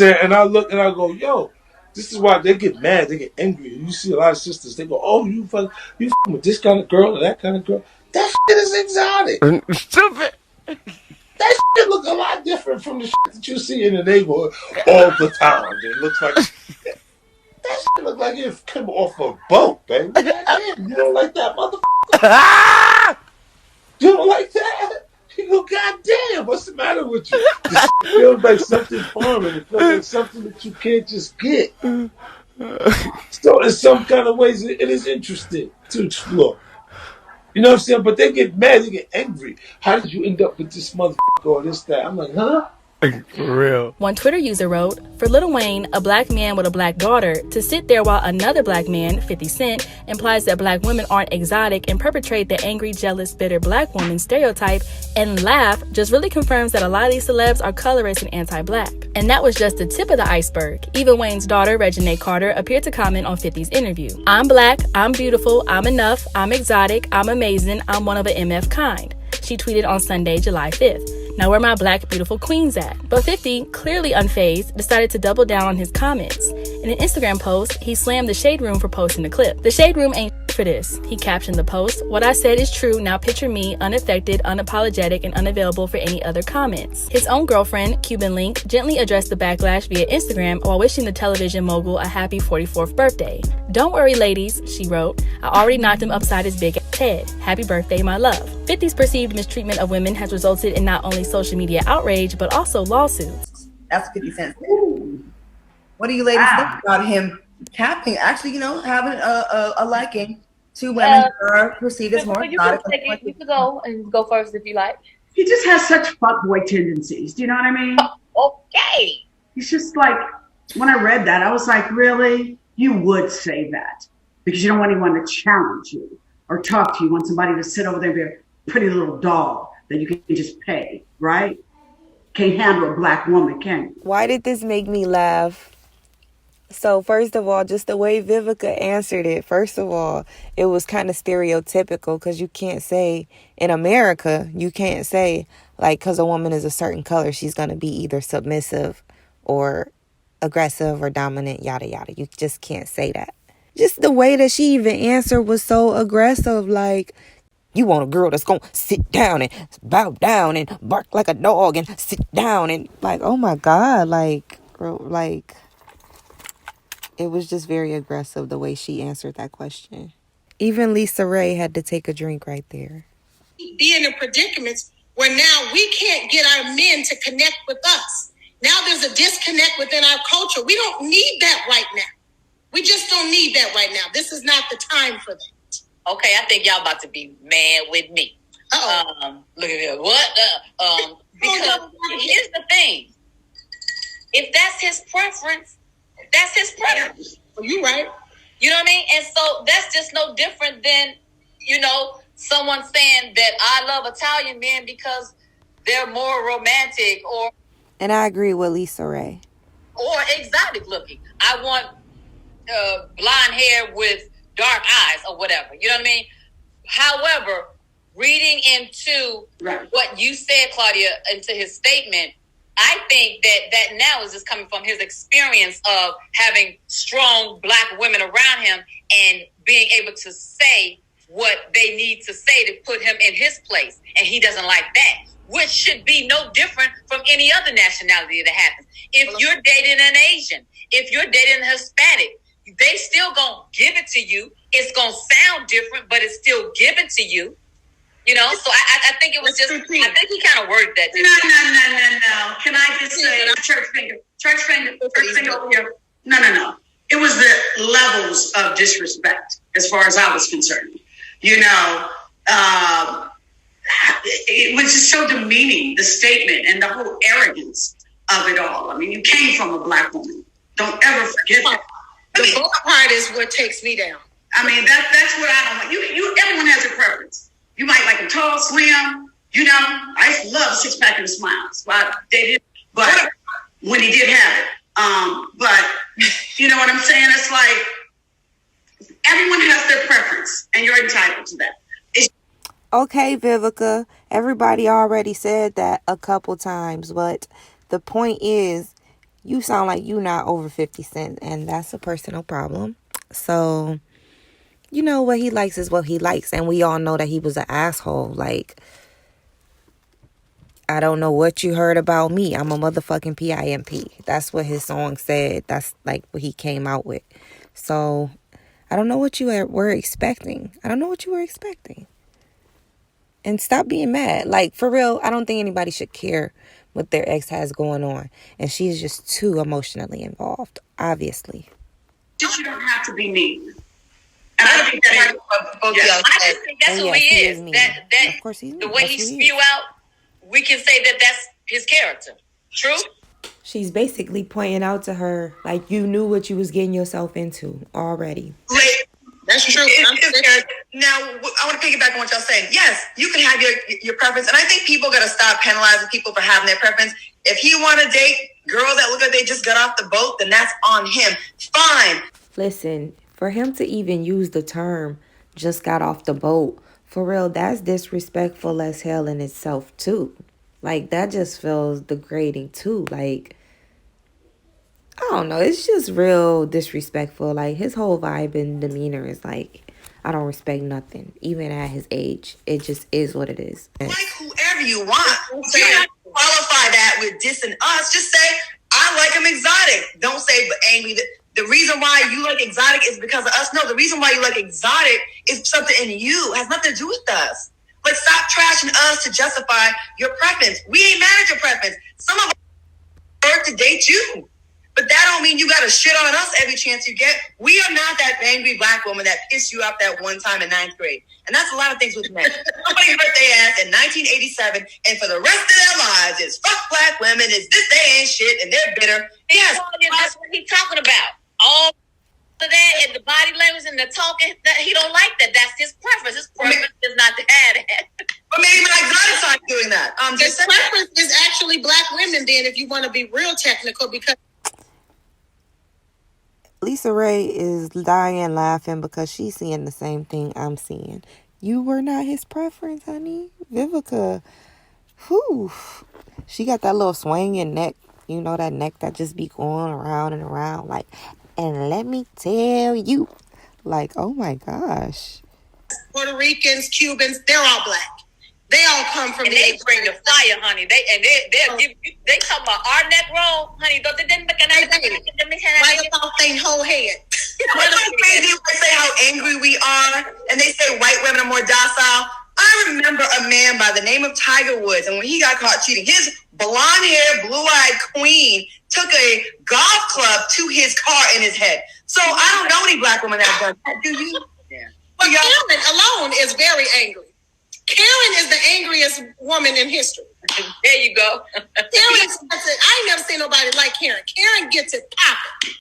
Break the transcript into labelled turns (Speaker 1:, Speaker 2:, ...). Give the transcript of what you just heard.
Speaker 1: And I look and I go, yo, this is why they get mad, they get angry. You see a lot of sisters, they go, oh, you fucking with this kind of girl or that kind of girl. That shit is exotic.
Speaker 2: Stupid.
Speaker 1: That shit look a lot different from the shit that you see in the neighborhood all the time. It looks like that shit look like it came off a boat, baby. Goddamn, you don't like that motherfucker? You don't like that? You go, goddamn, what's the matter with you? This shit feels like something foreign. It feels like something that you can't just get. So in some kind of ways, it is interesting to explore. You know what I'm saying? But they get mad, they get angry. How did you end up with this motherfucker or this, that? I'm like, huh?
Speaker 2: For real.
Speaker 3: One Twitter user wrote, for Lil Wayne, a black man with a black daughter, to sit there while another black man, 50 Cent, implies that black women aren't exotic and perpetrate the angry, jealous, bitter black woman stereotype and laugh just really confirms that a lot of these celebs are colorist and anti-black. And that was just the tip of the iceberg. Even Wayne's daughter, Reginae Carter, appeared to comment on 50's interview. I'm black, I'm beautiful, I'm enough, I'm exotic, I'm amazing, I'm one of an MF kind. She tweeted on Sunday, July 5th. Now where my black beautiful queens at? But 50, clearly unfazed, decided to double down on his comments. In an Instagram post, he slammed the Shade Room for posting the clip. The Shade Room ain't for this. He captioned the post, what I said is true, now picture me, unaffected, unapologetic, and unavailable for any other comments. His own girlfriend, Cuban Link, gently addressed the backlash via Instagram while wishing the television mogul a happy 44th birthday. Don't worry, ladies, she wrote. I already knocked him upside his big head. Happy birthday, my love. 50's perceived mistreatment of women has resulted in not only social media outrage, but also lawsuits.
Speaker 4: That's 50 Cent. What do you ladies think about him capping, actually, having a liking to women who are perceived as more exotic?
Speaker 5: You could go first if you like.
Speaker 6: He just has such fuckboy tendencies. Do you know what I mean?
Speaker 5: Okay.
Speaker 6: He's just like, when I read that, I was like, really? You would say that because you don't want anyone to challenge you or talk to you. You want somebody to sit over there and be a pretty little doll that you can just pay, right? Can't handle a black woman, can you?
Speaker 7: Why did this make me laugh? So first of all, just the way Vivica answered it, first of all, it was kind of stereotypical because you can't say, in America, you can't say, like, because a woman is a certain color, she's going to be either submissive or aggressive or dominant, yada, yada. You just can't say that. Just the way that she even answered was so aggressive, like, you want a girl that's going to sit down and bow down and bark like a dog and sit down and, like, oh my God, like, girl, like, it was just very aggressive the way she answered that question. Even Lisa Ray had to take a drink right there.
Speaker 8: Be in a predicament where now we can't get our men to connect with us. Now there's a disconnect within our culture. We don't need that right now. We just don't need that right now. This is not the time for that.
Speaker 5: Okay, I think y'all about to be mad with me. Look at here. What? Because here's the thing. If that's his preference, that's his preference.
Speaker 8: Well, you're right.
Speaker 5: You know what I mean? And so that's just no different than, someone saying that I love Italian men because they're more romantic or...
Speaker 7: And I agree with Lisa Ray.
Speaker 5: Or exotic looking. I want blonde hair with dark eyes or whatever. You know what I mean? However, reading into what you said, Claudia, into his statement, I think that now is just coming from his experience of having strong black women around him and being able to say what they need to say to put him in his place. And he doesn't like that, which should be no different from any other nationality that happens. If you're dating an Asian, if you're dating a Hispanic, they still gonna give it to you. It's gonna sound different, but it's still given to you. So I think it was just, I think he kind of worded that.
Speaker 6: No. Can I just say, church finger over here. No. It was the levels of disrespect as far as I was concerned. It was just so demeaning, the statement and the whole arrogance of it all. I mean, you came from a black woman. Don't ever forget that.
Speaker 8: The both part is what takes me down.
Speaker 6: I mean, that's what I don't like. Everyone has a preference. You might like a tall, slim. I used to love a six-pack and a smile. So I dated, but when he did have it. But you know what I'm saying? It's like everyone has their preference, and you're entitled to that.
Speaker 7: Okay, Vivica, everybody already said that a couple times, but the point is, you sound like you not over 50 Cent, and that's a personal problem. So, you know, what he likes is what he likes, and we all know that he was an asshole. Like, I don't know what you heard about me. I'm a motherfucking PIMP. That's what his song said. That's like what he came out with. So, I don't know what you were expecting. I don't know what you were expecting. And stop being mad. Like, for real, I don't think anybody should care what their ex has going on. And she's just too emotionally involved, obviously.
Speaker 6: You don't have to be mean. And I think that is what both
Speaker 5: I just think that's who he is.
Speaker 7: Of course he's mean.
Speaker 5: The way he spew out, we can say that that's his character. True?
Speaker 7: She's basically pointing out to her, like, you knew what you was getting yourself into already.
Speaker 8: That's true.
Speaker 4: Now, I want to piggyback on what y'all saying. Yes, you can have your preference, and I think people got to stop penalizing people for having their preference. If he want to date girls that look like they just got off the boat, then that's on him. Fine.
Speaker 7: Listen, for him to even use the term "just got off the boat," for real, that's disrespectful as hell in itself too. Like, that just feels degrading too. Like, I don't know. It's just real disrespectful. Like, his whole vibe and demeanor is like, I don't respect nothing. Even at his age, it just is what it is.
Speaker 4: Like whoever you want. You don't have to qualify that with dissing us. Just say, I like him exotic. Don't say angry. The reason why you like exotic is because of us. No, the reason why you like exotic is something in you. It has nothing to do with us. Like, stop trashing us to justify your preference. We ain't mad at your preference. Some of us prefer to date you. But that don't mean you got to shit on us every chance you get. We are not that angry black woman that pissed you off that one time in 9th grade. And that's a lot of things with men. Somebody hurt their ass in 1987, and for the rest of their lives, it's fuck black women, it's this, they ain't shit, and they're bitter. Yes.
Speaker 5: That's what he's talking about. All of that and the body language and the talking, that he don't like that. That's his preference. His preference is not to add it.
Speaker 4: But maybe my exotic side doing that.
Speaker 8: His preference is actually black women, then, if you want to be real technical, because
Speaker 7: Lisa Ray is dying laughing because she's seeing the same thing I'm seeing. You were not his preference, honey. Vivica, whew. She got that little swinging neck. You know, that neck that just be going around and around. Like, and let me tell you. Like, oh my gosh.
Speaker 8: Puerto Ricans, Cubans, they're all black. They all come from
Speaker 5: and they bring the fire, honey. They'll give you, they talk about our neck roll, honey. Don't they?
Speaker 8: Right off their whole head.
Speaker 4: It's crazy when they say how angry we are, and they say white women are more docile. I remember a man by the name of Tiger Woods, and when he got caught cheating, his blonde-haired, blue-eyed queen took a golf club to his car in his head. So I don't know any black women that have done that. Do you?
Speaker 8: Yeah. But Karen alone is very angry. Karen is the angriest woman in history.
Speaker 5: There you go.
Speaker 8: I ain't never seen nobody like Karen. Karen gets it popping.